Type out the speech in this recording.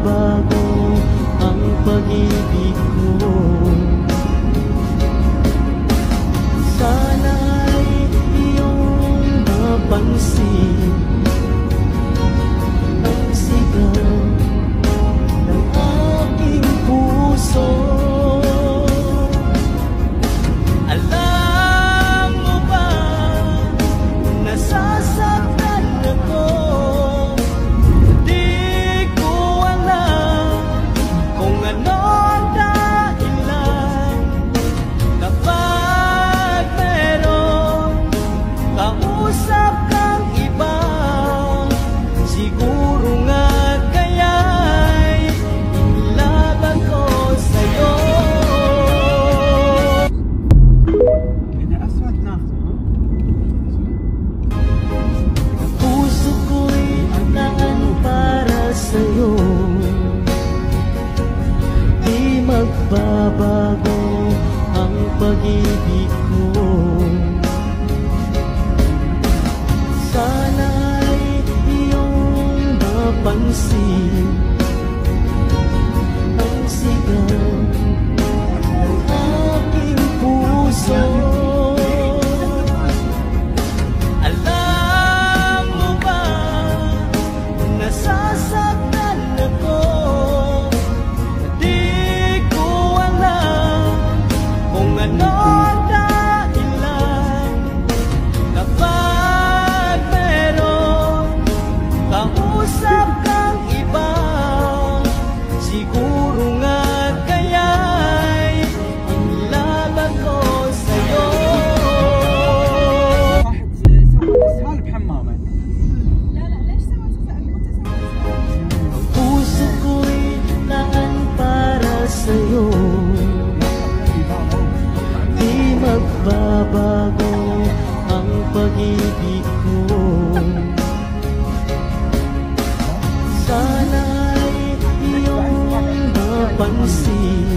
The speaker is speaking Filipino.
magbabago ang pag-ibig ko. Sana'y iyong mapansin ang sigaw ng aking puso. Alam mo ba, nasasaktan ako. Di ko alam kung ano ang dahilan. Kapag meron kausap kang iba, siguro nga kaya'y inilaban ko sa'yo. Puso ko'y naan para sa'yo. Di magbabago ang pag-ibig ko. Sana'y iyong mapansin ang sigaw ng aking puso. Alam mo ba, nasasaktan ako. Di ko alam kung ano ang dahilan. Kapag meron kausap kang iba, siguro nga kaya'y inilaban ko sa'yo. واحد سالب حمامه. لا لا ليش سويت تسألني وانت سويت؟ Ang puso ko'y naan para sa'yo. Di magbabago ang pag-ibig ko. Sana'y iyong mapansin